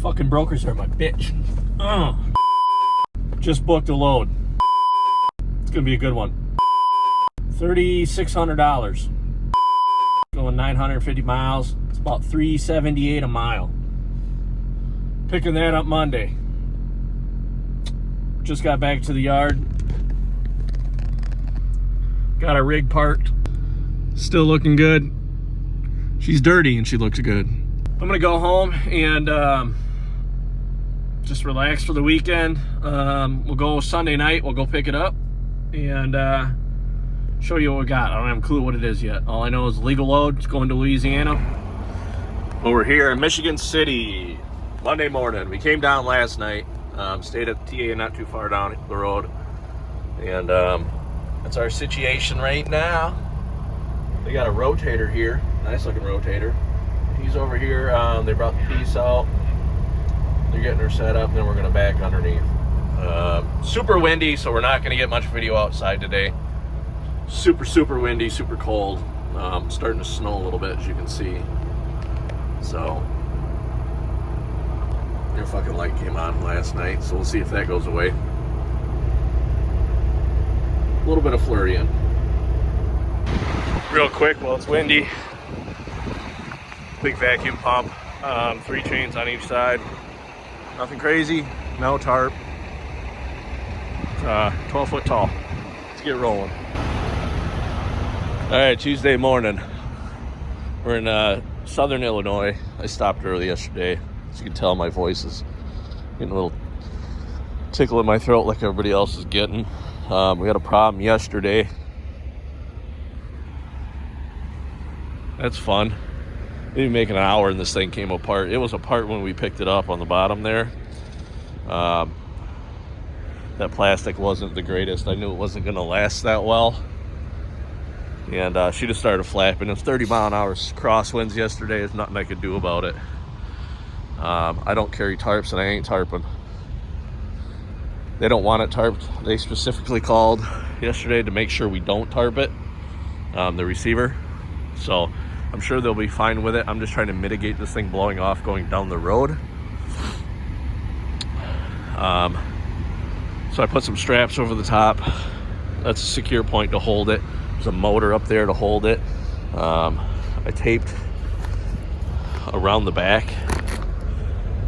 Fucking brokers are my bitch. Just booked a load. It's gonna be a good one. $3,600. Going 950 miles. It's about $378 a mile. Picking that up Monday. Just got back to the yard. Got a rig parked. Still looking good. She's dirty and she looks good. I'm gonna go home and just relax for the weekend. We'll go Sunday night. We'll go pick it up and show you what we got. I don't have a clue what it is yet. All I know is legal load. It's going to Louisiana. We're here in Michigan City Monday morning. We came down last night. Stayed at the TA not too far down the road. And that's our situation right now. They got a rotator here. Nice looking rotator. He's over here. They brought the piece out. They're getting her set up, and then we're going to back underneath. Super windy, so we're not going to get much video outside today. Super windy, super cold. Starting to snow a little bit, as you can see. So, your fucking light came on last night, so we'll see if that goes away. A little bit of flurrying. Real quick, while it's windy. Big vacuum pump. 3 chains on each side. Nothing crazy, no tarp. It's 12 foot tall. Let's get rolling. All right, Tuesday morning. We're in southern Illinois. I stopped early yesterday. As you can tell, my voice is getting a little tickle in my throat like everybody else is getting. We had a problem yesterday. That's fun. Maybe making an hour and this thing came apart. It was apart when we picked it up on the bottom there. That plastic wasn't the greatest. I knew it wasn't going to last that well. And she just started flapping. It was 30-mile-an-hour crosswinds yesterday. There's nothing I could do about it. I don't carry tarps and I ain't tarping. They don't want it tarped. They specifically called yesterday to make sure we don't tarp it, the receiver. So I'm sure they'll be fine with it. I'm just trying to mitigate this thing blowing off going down the road. So I put some straps over the top. That's a secure point to hold it. There's a motor up there to hold it. I taped around the back.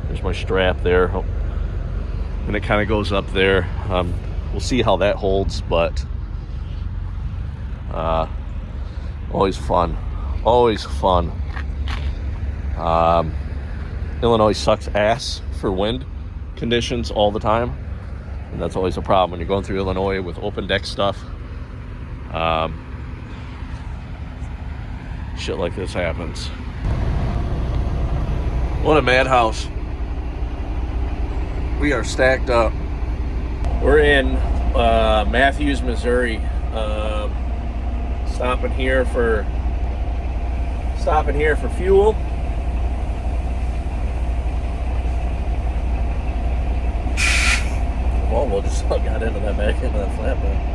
There's my strap there. And it kind of goes up there. We'll see how that holds, but always fun. Always fun. Illinois sucks ass for wind conditions all the time. And that's always a problem when you're going through Illinois with open deck stuff. Shit like this happens. What a madhouse. We are stacked up. We're in Matthews, Missouri. Stopping here for fuel. Well, we'll just got into that back into that flatbed.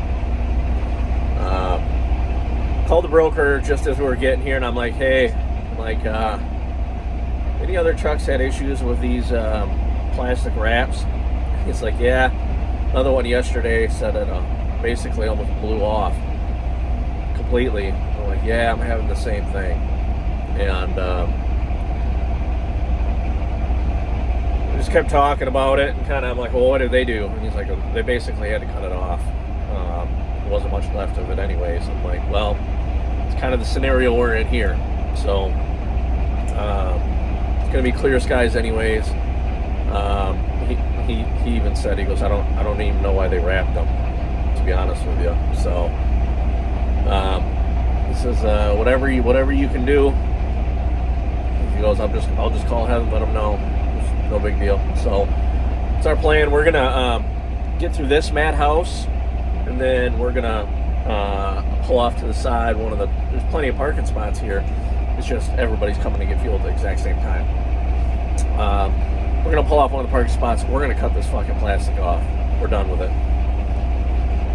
Called the broker just as we were getting here, and I'm like, hey, any other trucks had issues with these plastic wraps? He's like, yeah. Another one yesterday said it basically almost blew off completely. I'm like, yeah, I'm having the same thing. And we just kept talking about it, and kind of, I'm like, well, what did they do? And he's like, they basically had to cut it off. There wasn't much left of it anyways. I'm like, well, it's kind of the scenario we're in here. So it's gonna be clear skies anyways. He even said, he goes, I don't even know why they wrapped them, to be honest with you. So he says, whatever you can do. He goes, I'll just call ahead and let them know. It's no big deal. So it's our plan. We're gonna get through this madhouse, and then we're gonna pull off to the side. There's plenty of parking spots here. It's just everybody's coming to get fuel at the exact same time. We're gonna pull off one of the parking spots. We're gonna cut this fucking plastic off. We're done with it.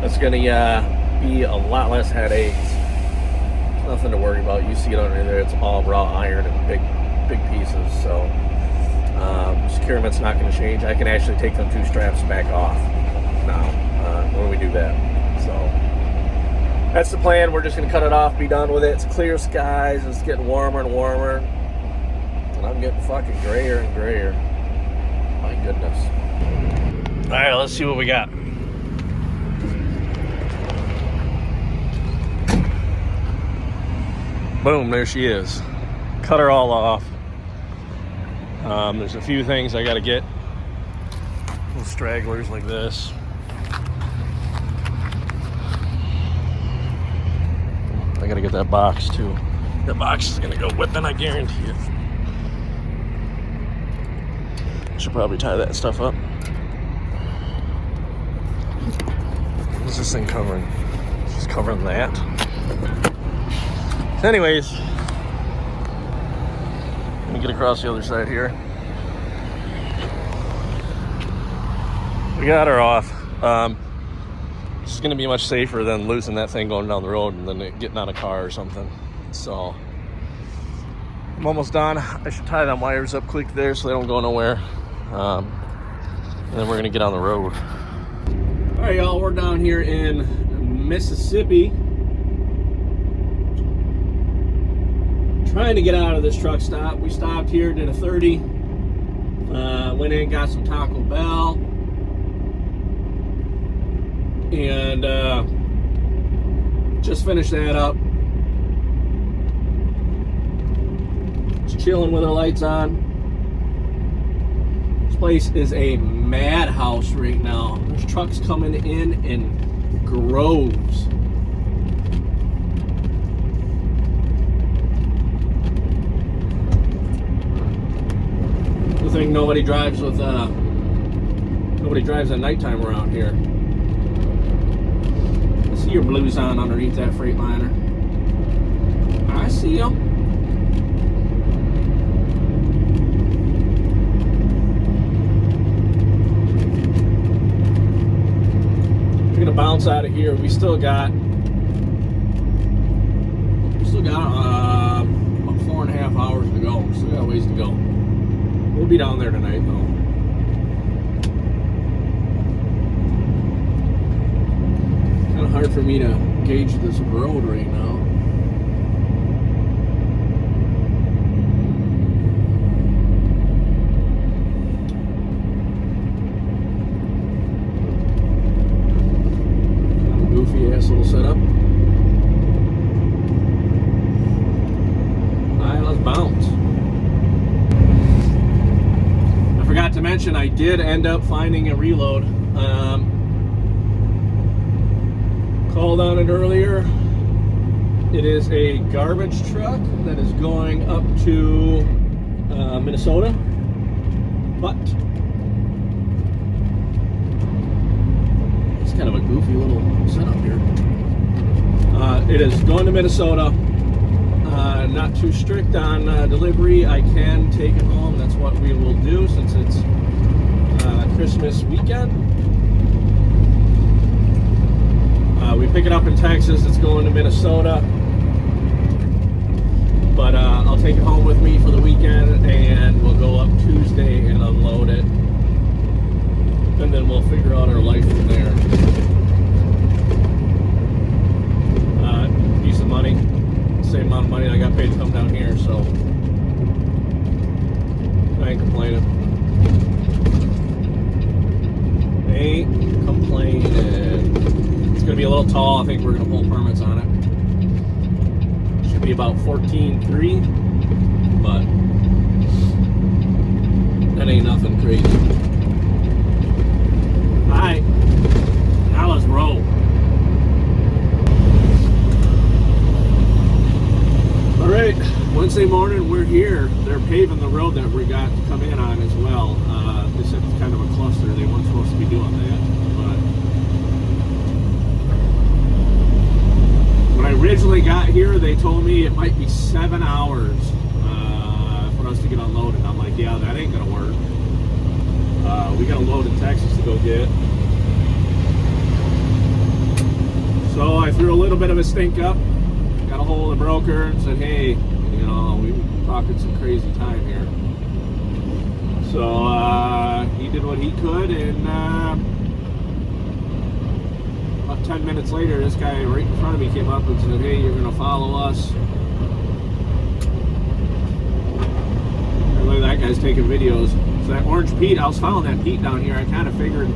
That's gonna be a lot less headaches. Nothing to worry about. You see it under there. It's all raw iron and big pieces. So just securement's not going to change. I can actually take them 2 straps back off now when we do that. So that's the plan. We're just going to cut it off, be done with it. It's clear skies. It's getting warmer and warmer. And I'm getting fucking grayer and grayer. My goodness. All right, let's see what we got. Boom, there she is. Cut her all off. There's a few things I got to get. Little stragglers like this. I got to get that box too. That box is going to go whipping, I guarantee it. Should probably tie that stuff up. What's this thing covering? It's just covering that. Anyways, let me get across the other side here. We got her off. This is going to be much safer than losing that thing going down the road and then getting on a car or something. So I'm almost done. I should tie them wires up quick there so they don't go nowhere. And then we're going to get on the road. All right, y'all, we're down here in Mississippi. Trying to get out of this truck stop. We stopped here, did a 30. Went in, got some Taco Bell. And just finished that up. Just chilling with our lights on. This place is a madhouse right now. There's trucks coming in groves. Thing nobody drives with nobody drives at nighttime around here. I see your blues on underneath that Freightliner. I see them. We're gonna bounce out of here. We still got about 4.5 hours to go. Still got a ways to go. We'll be down there tonight, though. Kind of hard for me to gauge this road right now. Kind of goofy ass little setup. All right, let's bounce. Forgot to mention, I did end up finding a reload. Called on it earlier. It is a garbage truck that is going up to Minnesota. But it's kind of a goofy little setup here. It is going to Minnesota. Not too strict on delivery. I can take it home. That's what we will do since it's Christmas weekend. We pick it up in Texas. It's going to Minnesota. But I'll take it home with me for the weekend and we'll go up Tuesday and unload it. And then we'll figure out our life from there. Decent money. Same amount of money I got paid to come down here, so I ain't complaining. Ain't complaining. It's gonna be a little tall. I think we're gonna pull permits on it. Should be about 14.3, but that ain't nothing crazy. All right, now let's roll. All right, Wednesday morning, we're here. They're paving the road that we got to come in on as well. They said it's kind of a cluster. They weren't supposed to be doing that. But when I originally got here, they told me it might be 7 hours for us to get unloaded. I'm like, yeah, that ain't gonna work. We got a load in Texas to go get. So I threw a little bit of a stink up. Got a hold of the broker and said, hey, you know, we were talking some crazy time here. So he did what he could, and about 10 minutes later, this guy right in front of me came up and said, "Hey, you're gonna follow us." And look, that guy's taking videos. So that orange Pete, I was following that Pete down here. I kind of figured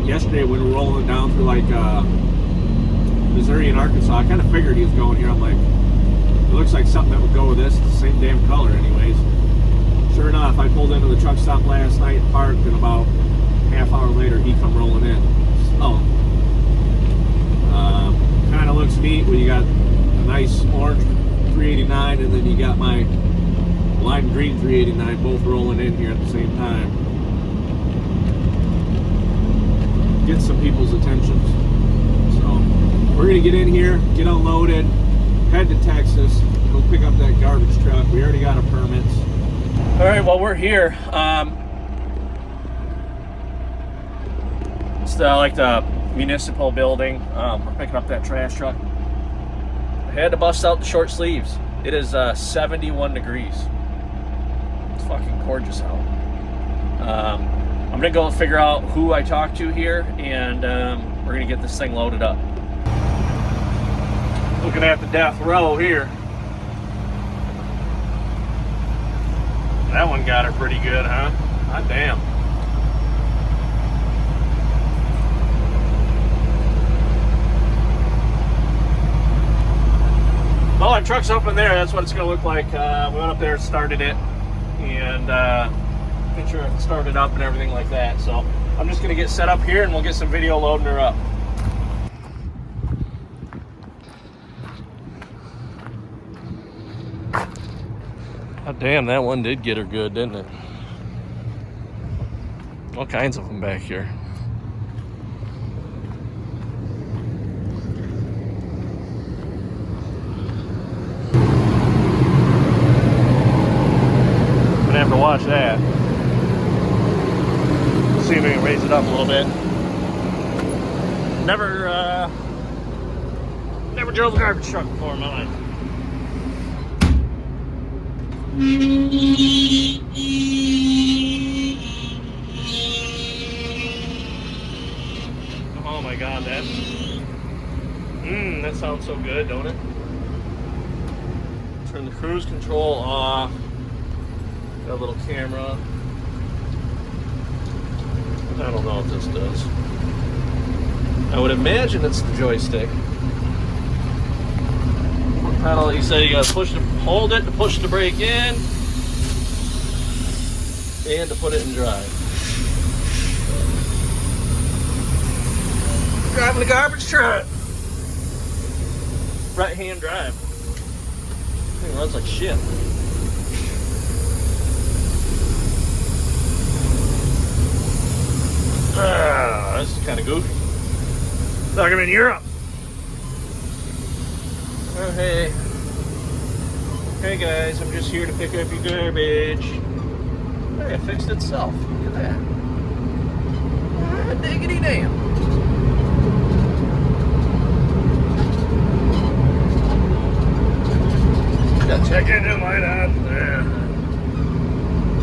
yesterday when we were rolling down through like Missouri and Arkansas, I kind of figured he was going here. I'm like, it looks like something that would go with this. It's the same damn color anyways. Sure enough, I pulled into the truck stop last night, parked, and about half hour later he come rolling in. Oh, kind of looks neat when you got a nice orange 389 and then you got my lime green 389 both rolling in here at the same time. Get some people's attentions. So we're gonna get in here, get unloaded, head to Texas, go pick up that garbage truck. We already got our permits. All right, well, we're here. It's like the municipal building. We're picking up that trash truck. I had to bust out the short sleeves. It is 71 degrees. It's fucking gorgeous out. I'm gonna go figure out who I talked to here, and we're gonna get this thing loaded up. Looking at the death row here. That one got her pretty good, huh? Hot damn. Well, our truck's up in there. That's what it's going to look like. We went up there, started it, and made sure it started up and everything like that. So I'm just going to get set up here, and we'll get some video loading her up. God damn, that one did get her good, didn't it? All kinds of them back here. Gonna have to watch that. See if we can raise it up a little bit. Never drove a garbage truck before in my life. Oh my god, that sounds so good, don't it? Turn the cruise control off. Got a little camera. I don't know if this does. I would imagine it's the joystick. Pedal, he said you gotta hold it to push the brake in and to put it in drive. Driving the garbage truck. Right hand drive. Thing runs like shit. This is kind of goofy. Like I'm in Europe. Oh, hey. Hey guys, I'm just here to pick up your garbage. Hey, it fixed itself. Look at that. Ah, diggity damn. Got check engine light on. Yeah.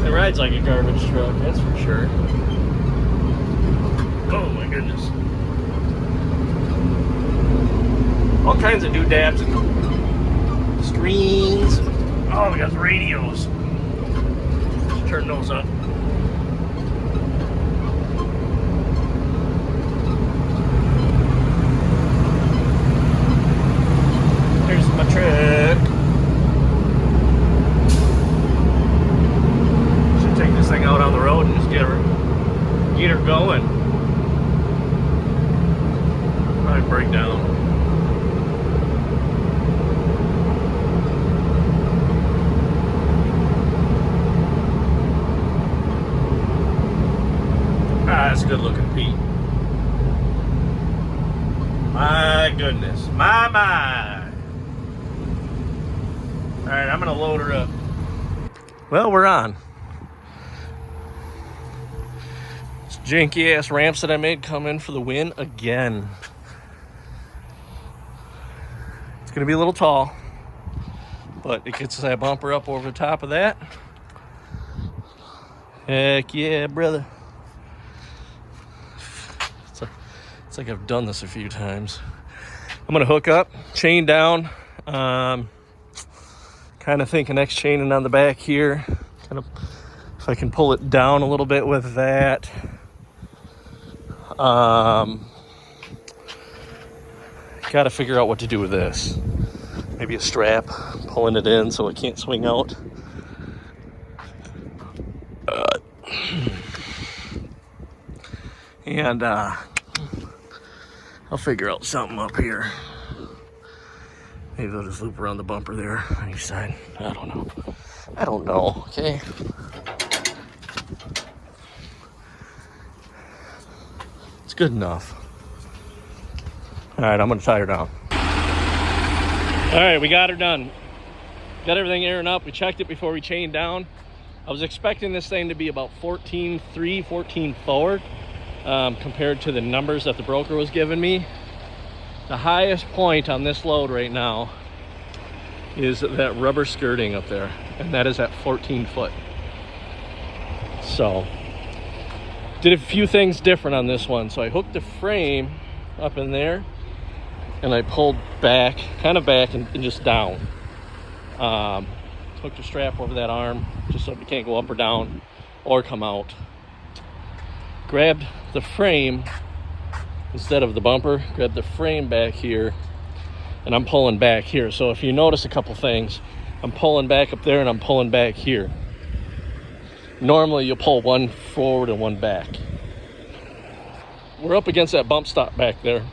It rides like a garbage truck, that's for sure. Oh my goodness. All kinds of doodads and screens. Oh, we got the radios. Let's turn those up. There's my truck. Should take this thing out on the road and just get her going. Probably break down. That's a good looking Pete. My goodness. My. Alright, I'm going to load her up. Well, we're on. This janky ass ramps that I made come in for the win again. It's going to be a little tall, but it gets that bumper up over the top of that. Heck yeah, brother. It's like I've done this a few times. I'm gonna hook up, chain down. Kind of thinking next chaining on the back here. Kind of, if I can pull it down a little bit with that. Got to figure out what to do with this. Maybe a strap, pulling it in so it can't swing out. And I'll figure out something up here. Maybe they'll just loop around the bumper there on each side. I don't know, okay? It's good enough. All right, I'm gonna tie her down. All right, we got her done. Got everything airing up. We checked it before we chained down. I was expecting this thing to be about 14.3, 14.4 compared to the numbers that the broker was giving me. The highest point on this load right now is that rubber skirting up there, and that is at 14 foot. So, did a few things different on this one. So I hooked the frame up in there, and I pulled back, kind of back and just down. Hooked a strap over that arm just so it can't go up or down or come out. Grabbed the frame instead of the bumper, grabbed the frame back here, and I'm pulling back here. So if you notice a couple things, I'm pulling back up there and I'm pulling back here. Normally you'll pull one forward and one back. We're up against that bump stop back there,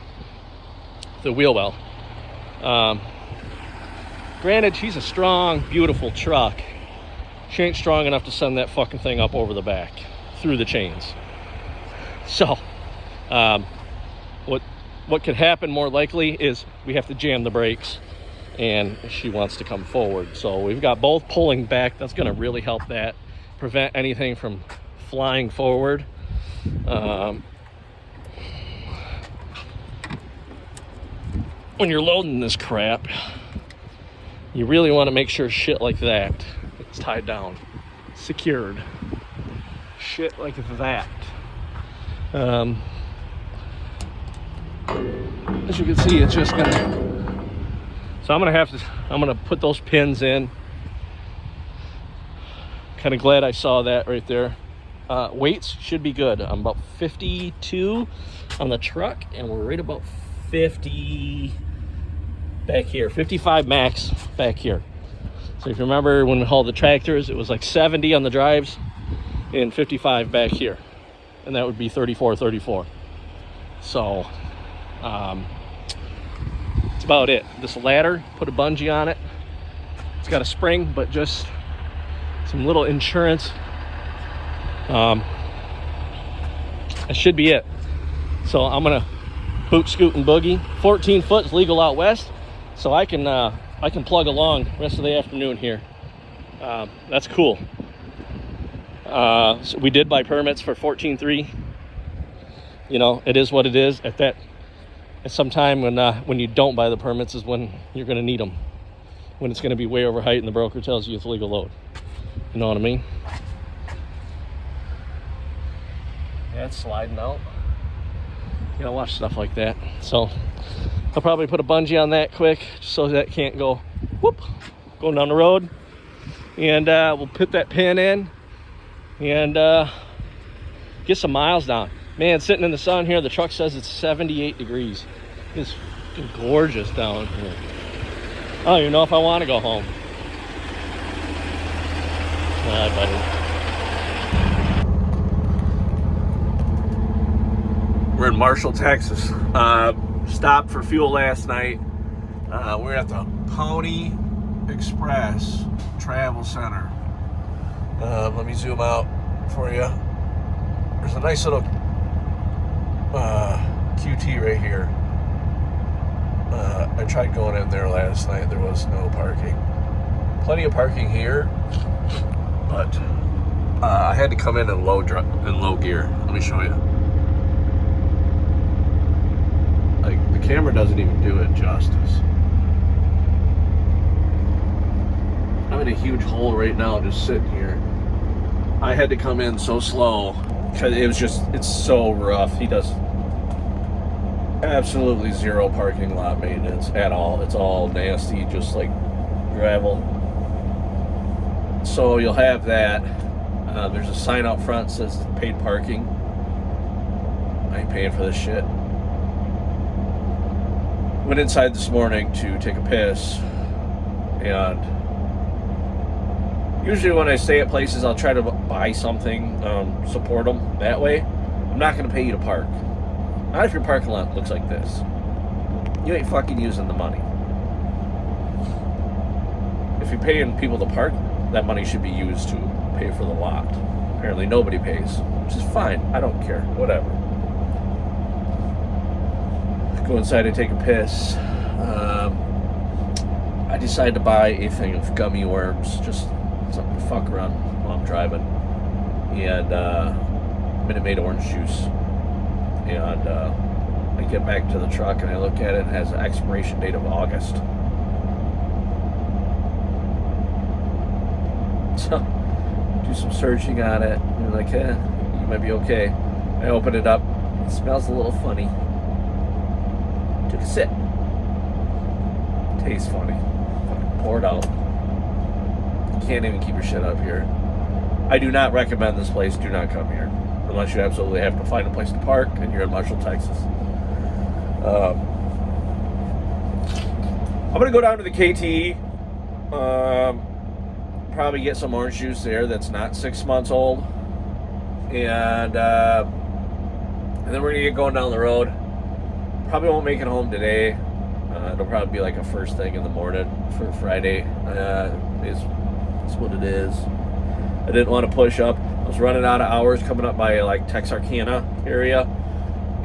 the wheel well. Granted, she's a strong, beautiful truck. She ain't strong enough to send that fucking thing up over the back through the chains. So, what could happen more likely is we have to jam the brakes and she wants to come forward. So we've got both pulling back. That's going to really help that, prevent anything from flying forward. When you're loading this crap, you really want to make sure shit like that is tied down, secured. Shit like that. As you can see, it's just gonna, so I'm gonna put those pins in. Kind of glad I saw that right there. Weights should be good. I'm about 52 on the truck, and we're right about 50 back here, 55 max back here. So if you remember when we hauled the tractors, it was like 70 on the drives and 55 back here, and that would be 34. So it's about it. This ladder, put a bungee on it. It's got a spring, but just some little insurance. That should be it. So I'm gonna boot, scoot, and boogie. 14 foot is legal out west, so I can plug along the rest of the afternoon here. That's cool. So we did buy permits for 14.3. You know, it is what it is. At some time when you don't buy the permits is when you're going to need them. When it's going to be way over height and the broker tells you it's legal load. You know what I mean? Yeah, it's sliding out. You gotta watch stuff like that. So I'll probably put a bungee on that quick just so that can't go whoop going down the road. And we'll put that pin in and get some miles down. Man, sitting in the sun here, the truck says it's 78 degrees. It's gorgeous down here. I don't even know if I want to go home. Nah, buddy. We're in Marshall, Texas. Stopped for fuel last night. We're at the Pony Express Travel Center. Let me zoom out for you. There's a nice little QT right here. I tried going in there last night. There was no parking. Plenty of parking here, but I had to come in low gear. Let me show you. Like, the camera doesn't even do it justice. I'm in a huge hole right now, just sitting here. I had to come in so slow because it's so rough. He does absolutely zero parking lot maintenance at all. It's all nasty, just like gravel. So you'll have that. There's a sign out front that says paid parking. I ain't paying for this shit. Went inside this morning to take a piss, and usually when I stay at places, I'll try to buy something, support them that way. I'm not going to pay you to park. Not if your parking lot looks like this. You ain't fucking using the money. If you're paying people to park, that money should be used to pay for the lot. Apparently nobody pays, which is fine. I don't care. Whatever. Go inside and take a piss. I decided to buy a thing of gummy worms, just something to fuck around while I'm driving, and Minute Maid orange juice. And I get back to the truck and I look at it, and it has an expiration date of August. So do some searching on it, and you're like, you might be okay. I open it up. It smells a little funny. Took a sip. Tastes funny. Fucking pour it out. You can't even keep your shit up here. I do not recommend this place. Do not come here unless you absolutely have to find a place to park and you're in Marshall, Texas. I'm gonna go down to the KTE. Probably get some orange juice there that's not 6 months old, and then we're gonna get going down the road. Probably won't make it home today. It'll probably be like a first thing in the morning for Friday. Is what it is. I didn't want to push up. I was running out of hours coming up by like Texarkana area.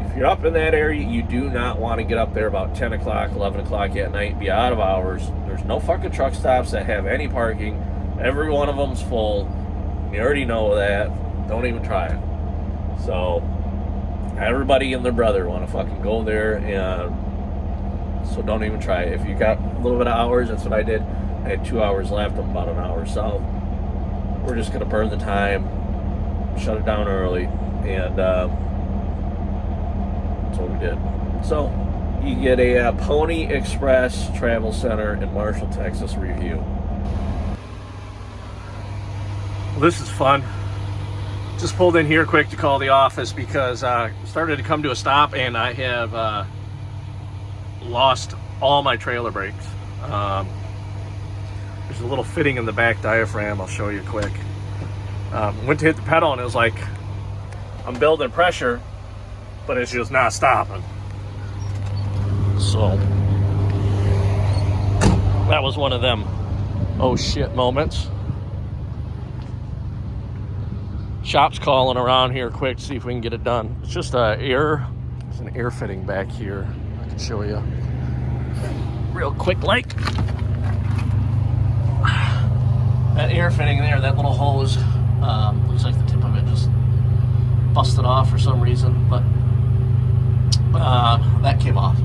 If you're up in that area, you do not want to get up there about 10 o'clock, 11 o'clock at night, be out of hours. There's no fucking truck stops that have any parking. Every one of them's full. You already know that. Don't even try it. So everybody and their brother want to fucking go there, and so don't even try it. If you got a little bit of hours, that's what I did. I had 2 hours left. I'm about an hour south. We're just gonna burn the time, shut it down early, and that's what we did. So you get a Pony Express Travel Center in Marshall, Texas review. Well, this is fun. Just pulled in here quick to call the office because I started to come to a stop, and I have lost all my trailer brakes. There's a little fitting in the back diaphragm. I'll show you quick. Went to hit the pedal, and it was like I'm building pressure, but it's just not stopping. So that was one of them oh shit moments. Shop's calling around here quick to see if we can get it done. It's just there's an air fitting back here. I can show you real quick like. That air fitting there, that little hose, looks like the tip of it just busted off for some reason, but that came off.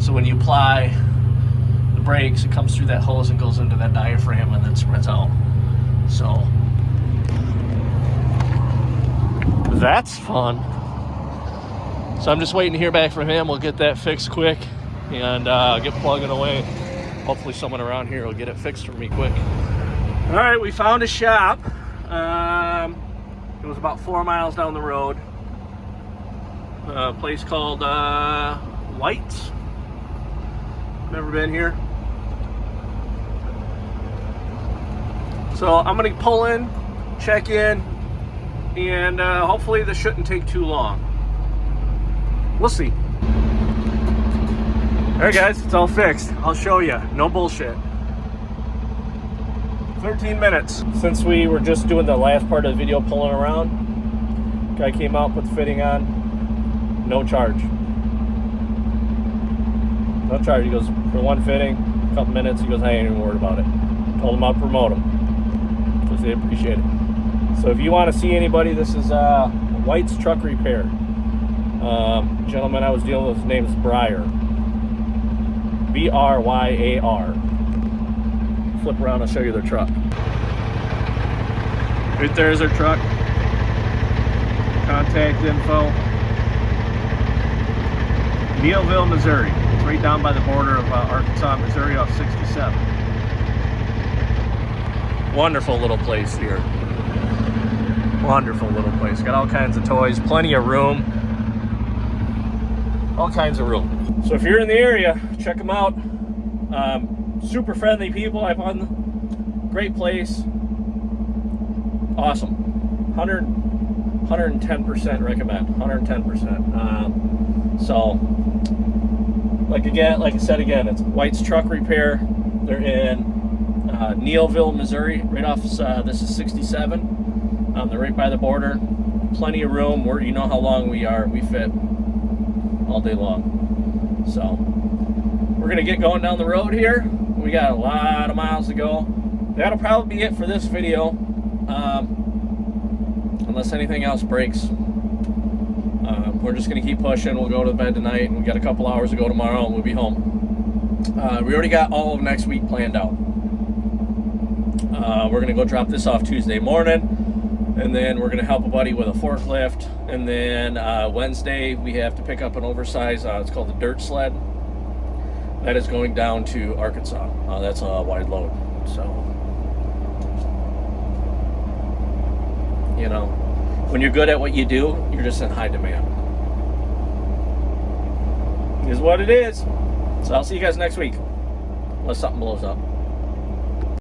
So when you apply the brakes, it comes through that hose and goes into that diaphragm and then spreads out. So that's fun. So I'm just waiting to hear back from him. We'll get that fixed quick and get plugging away. Hopefully someone around here will get it fixed for me quick. All right, we found a shop. It was about 4 miles down the road. A place called White's. Never been here. So I'm gonna pull in, check in, and hopefully this shouldn't take too long. We'll see. All right, guys, it's all fixed. I'll show you. No bullshit. 13 minutes since we were just doing the last part of the video pulling around. Guy came out, put the fitting on. No charge. No charge. He goes, for one fitting, a couple minutes, he goes, I ain't even worried about it. Told him I'll promote him because they appreciate it. So if you want to see anybody, this is White's Truck Repair. Gentleman I was dealing with, his name is Bryer. B-R-Y-A-R. Flip around, I'll show you their truck. Right there's our truck. Contact info. Neilville, Missouri. It's right down by the border of Arkansas, Missouri off 67. Wonderful little place here. Wonderful little place. Got all kinds of toys, plenty of room. All kinds of room. So if you're in the area, check them out. Super friendly people. I've on great place. Awesome. 110% recommend. 110%. So, like I said again, it's White's Truck Repair. They're in Neilville, Missouri, right off. This is 67. They're right by the border. Plenty of room. You know how long we are. We fit all day long. So we're gonna get going down the road here. We got a lot of miles to go. That'll probably be it for this video, unless anything else breaks. We're just gonna keep pushing. We'll go to bed tonight, and we got a couple hours to go tomorrow, and we'll be home. We already got all of next week planned out. We're gonna go drop this off Tuesday morning, and then we're gonna help a buddy with a forklift, and then Wednesday we have to pick up an oversized, it's called the dirt sled, that is going down to Arkansas. That's a wide load. So, you know, when you're good at what you do, you're just in high demand. It is what it is. So I'll see you guys next week, unless something blows up.